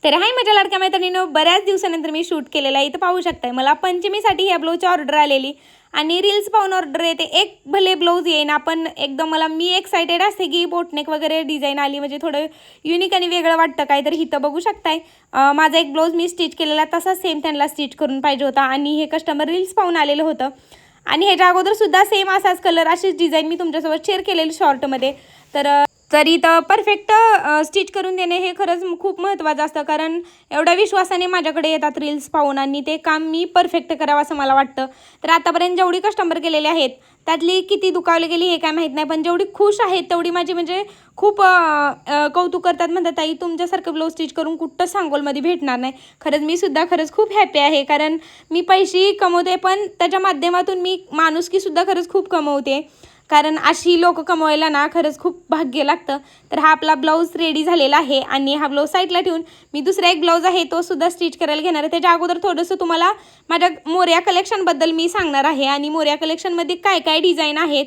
तर हाय माझ्या लाडक्या मैत्रिणींनो, बऱ्याच दिवसानंतर मी शूट केलेला आहे. इथं पाहू शकताय मला पंचमीसाठी ह्या ब्लाऊजची ऑर्डर आलेली आणि रील्स पाहून ऑर्डर येते. एक भले ब्लाऊज येईन आपण एकदम मी एक्साइटेड असते की बोटनेक वगैरे डिझाईन आली म्हणजे थोडं युनिक आणि वेगळं वाटतं काय. तर इथं बघू शकताय माझा एक ब्लाऊज मी स्टिच केलेला तसाच सेम त्यांना स्टिच करून पाहिजे होता आणि हे कस्टमर रील्स पाहून आलेलं होतं आणि ह्याच्या अगोदर सुद्धा सेम असाच कलर अशीच डिझाईन मी तुमच्यासोबत शेअर केलेली शॉर्टमध्ये. तर इथं परफेक्ट स्टिच करून देणे हे खरंच खूप महत्त्वाचं असतं, कारण एवढ्या विश्वासाने माझ्याकडे येतात रील्स पाहून आणि ते काम मी परफेक्ट करावं असं मला वाटतं. तर आतापर्यंत जेवढी कस्टमर केलेले आहेत त्यातली किती दुखावली गेली हे काय माहीत नाही, पण जेवढी खुश आहेत तेवढी माझी म्हणजे खूप कौतुक करतात. म्हणतात ताई तुमच्यासारखं ब्लाऊज स्टिच करून कुठं सांगोलमध्ये भेटणार नाही. खरंच मी सुद्धा खरंच खूप हॅपी आहे, कारण मी पैसे कमवते पण त्याच्या माध्यमातून मी माणुसकीसुद्धा खरंच खूप कमवते, कारण अशी लोक कमवायला ना खरंच खूप भाग्य लागतं. तर हा आपला ब्लाऊज रेडी झालेला आहे आणि हा ब्लाऊज साईडला ठेवून मी दुसरा एक ब्लाऊज आहे तो सुद्धा स्टिच करायला घेणार आहे. त्याच्या अगोदर थोडंसं तुम्हाला माझ्या मोरया कलेक्शनबद्दल मी सांगणार आहे आणि मोरया कलेक्शनमध्ये काय काय डिझाईन आहेत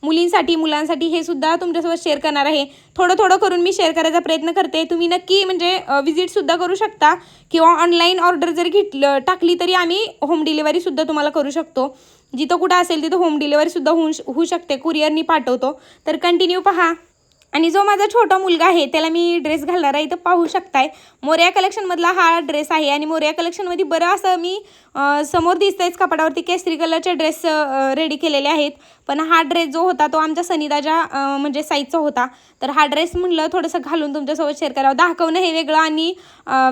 मुलींसाठी मुलांसाठी हे सुद्धा तुमच्यासोबत शेअर करणार आहे. थोडं थोडं करून मी शेअर करायचा प्रयत्न करते. तुम्ही नक्की म्हणजे विजिटसुद्धा करू शकता किंवा ऑनलाईन ऑर्डर जर टाकली तरी आम्ही होम डिलिव्हरीसुद्धा तुम्हाला करू शकतो. जिथं कुठं असेल तिथं होम डिलिव्हरीसुद्धा होऊ शकते, कुरिअरनी पाठवतो. तर कंटिन्यू पहा. आणि जो माझा छोटा मुलगा आहे त्याला मी ड्रेस घालणार आहे. इथं पाहू शकताय मोरया कलेक्शनमधला हा ड्रेस आहे आणि मोरया कलेक्शनमध्ये बरं असं मी समोर दिसतंयच कपाटावरती केसरी कलरचे ड्रेस रेडी केलेले आहेत. पण हा ड्रेस जो होता तो आमच्या सनिदाच्या म्हणजे साईजचा होता. तर हा ड्रेस म्हणलं थोडंसं घालून तुमच्यासोबत शेअर करावं. दाखवणं हे वेगळं आणि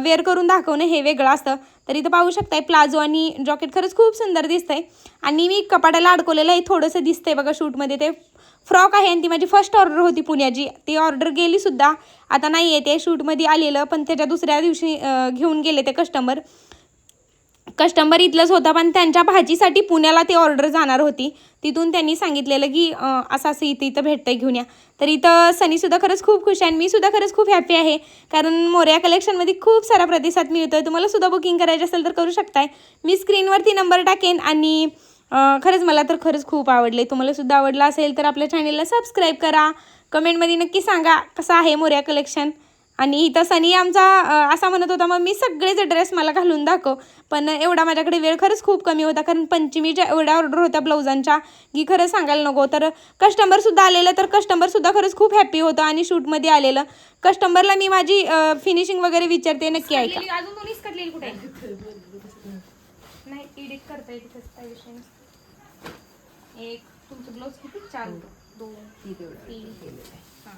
वेअर करून दाखवणं हे वेगळं असतं. तर इथं पाहू शकताय प्लाझो आणि जॉकेट खरंच खूप सुंदर दिसतंय आणि मी कपाटाला अडकवलेलं आहे. थोडंसं दिसतंय बघा शूटमध्ये ते फ्रॉक आहे आणि ती माझी फर्स्ट ऑर्डर होती पुण्याची. ती ऑर्डर गेलीसुद्धा, आता नाही आहे ते शूटमध्ये आलेलं, पण त्याच्या दुसऱ्या दिवशी घेऊन गेले ते कस्टमर इथलंच होता पण त्यांच्या भाजीसाठी पुण्याला ती ऑर्डर जाणार होती. तिथून त्यांनी सांगितलेलं की असं असं इथं भेटतंय घेऊन या. तर इथं सनीसुद्धा खरंच खूप खुश आहे आणि मी सुद्धा खरंच खूप हॅपी आहे, कारण मोरया कलेक्शनमध्ये खूप सारा प्रतिसाद मिळतो आहे. तुम्हाला सुद्धा बुकिंग करायची असेल तर करू शकताय. मी स्क्रीनवरती नंबर टाकेन आणि खरंच मला तर खरंच खूप आवडले. तुम्हाला सुद्धा आवडलं असेल तर आपल्या चॅनेलला सबस्क्राईब करा. कमेंटमध्ये नक्की सांगा कसं आहे मोरया कलेक्शन. आणि इथं सनी आमचा असा म्हणत होता मग मी सगळेच ड्रेस मला घालून दाखव, पण एवढा माझ्याकडे वेळ खरंच खूप कमी होता, कारण पंचमीच्या एवढ्या ऑर्डर होत्या ब्लाऊजांच्या की खरं सांगायला नको. तर कस्टमरसुद्धा आलेलं, तर कस्टमरसुद्धा खरंच खूप हॅपी होतं आणि शूटमध्ये आलेलं कस्टमरला मी माझी फिनिशिंग वगैरे विचारते, नक्की ऐका. अजून दोन्हीच कटलेली कुठे नाही एडिट करता येते काय विषय नाही. एक तुमचं ब्लाऊज किती 4 2 3 हां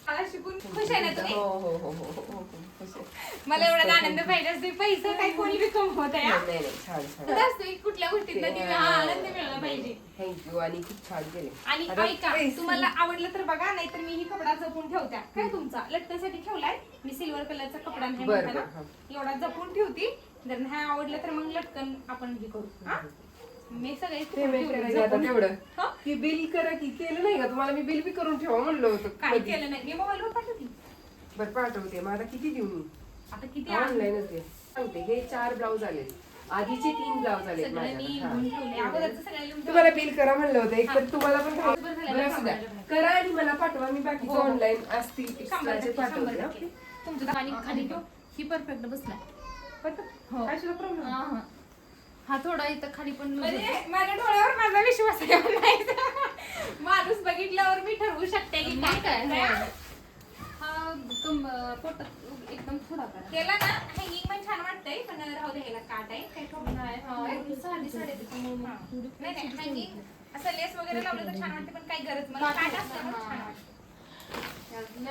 मला शिकून खुश आहे ना तुम्ही? हो मला एवढा आनंद पाहिजे असते. पैसा काय कोणी बी कमवत आहे कुठल्या गोष्टीत आनंद मिळाला पाहिजे. थँक्यू आणि खूप छान केले. आणि ऐका तुम्हाला आवडलं तर बघा, नाहीतर मी ही कपडा जपून ठेवत्या काय तुमचा लटकनसाठी ठेवलाय मी सिल्वर कलरचा कपडा नाही म्हणताना एवढा जपून ठेवती. जर नाही आवडलं तर मग लटकन आपण हे करू. हा मी सगळे तेवढं की बिल करा की केलं नाही का तुम्हाला? मी बिल बी करून ठेवा म्हणलं होतं. काय केलं नाही मी मोबाईलवर पाठवते. बरं पाठवते. मग आता किती देऊ मी? आता किती ऑनलाईनच दे सांगते. हे 4 ब्लाऊज आले, आधीचे 3 ब्लाऊज आले. तुम्हाला बिल करा म्हणलं होतं. एक तर तुम्हाला पण करा आणि मला पाठवा. मी बाकीचे ऑनलाईन असतील पाठवते. तुमच्या खाली ही परफेक्ट बसलाय. काय सुद्धा प्रॉब्लेम हा थोडा इथं खाली पण माझ्या डोळ्यावर माझा विश्वास आहे. माणूस बघितल्यावर मी ठरवू शकते की काय. हा पोटात एकदम थोडा केला ना हँगिंग पण छान वाटतंय, पण राहू दे ह्याला काट आहे काही प्रॉब्लेम नाही. हँगिंग असं लेस वगैरे लावलं तर छान वाटते, पण काही गरज मला काट असतं छान वाटतं.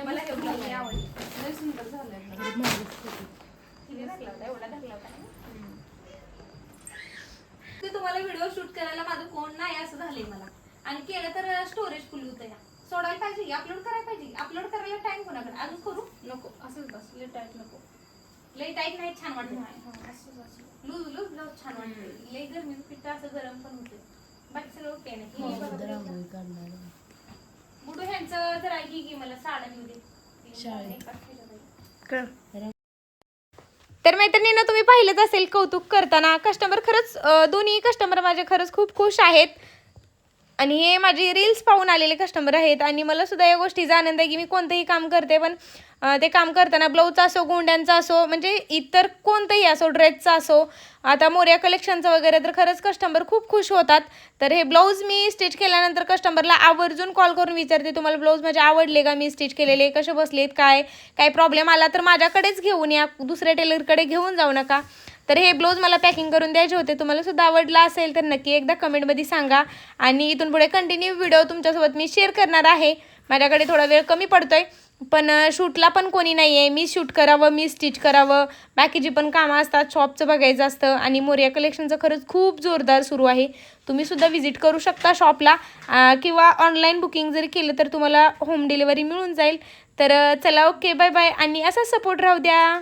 मला हे ब्लाऊज आवडलं, सुंदर झालंय. एवढा धरला होता तुम्हाला व्हिडिओ शूट करायला माझं कोण नाही असं झालंय मला. आणि केलं तर स्टोरेज फुल होतं या सोडायला पाहिजे, अपलोड करायला पाहिजे. अपलोड करायला टाइम कोणाकडे अजून करू नको. असंच बस लई टाईट नको. लई टाईट नाही छान वाटत नाही. लूज लूज ब्लाऊज छान वाटते. लई गरमी पिठं असं गरम पण होते. बाकी सगळं ओके नाही. बुडू ह्यांचं जर ऐकी की मला साड्या मिळू दे. तर मैत्रिणींना तुम्ही पाहिलंच असेल कौतुक करताना कस्टमर खरंच दोन्ही कस्टमर माझे खरंच खूप खुश आहेत. आणि हे माझे रील्स पाहून आलेले कस्टमर आहेत आणि मला सुद्धा या गोष्टीचा आनंद आहे की मी कोणतंही काम करते पण ते काम करताना ब्लाऊजचा असो, गोंड्यांचा असो, म्हणजे इतर कोणतंही असो, ड्रेसचा असो, आता मोरया कलेक्शनचं वगैरे, तर खरंच कस्टमर खूप खुश होतात. तर हे ब्लाऊज मी स्टिच केल्यानंतर कस्टमरला आवर्जून कॉल करून विचारते, तुम्हाला ब्लाऊज माझे आवडले का, मी स्टिच केलेले कसे बसलेत, काय प्रॉब्लेम आला तर माझ्याकडेच घेऊन या, दुसऱ्या टेलरकडे घेऊन जाऊ नका. तर हे ब्लाऊज मला पॅकिंग करून द्यायचे होते. तुम्हाला सुद्धा आवडला असेल तर नक्की एकदा कमेंटमध्ये सांगा आणि इथून पुढे कंटिन्यू व्हिडिओ तुमच्यासोबत मी शेअर करणार आहे. माझ्याकडे थोडा वेळ कमी पडतोय पण शूटला पण कोणी नाही आहे, मी शूट करावं, मी स्टिच करावं, बाकीची पण कामं असतात, शॉपचं बघायचं असतं आणि मोरया कलेक्शनचं खरंच खूप जोरदार सुरू आहे. तुम्ही सुद्धा व्हिजिट करू शकता शॉपला किंवा ऑनलाईन बुकिंग जरी केलं तर तुम्हाला होम डिलिव्हरी मिळून जाईल. तर चला, ओके, बाय बाय आणि असाच सपोर्ट राहू द्या.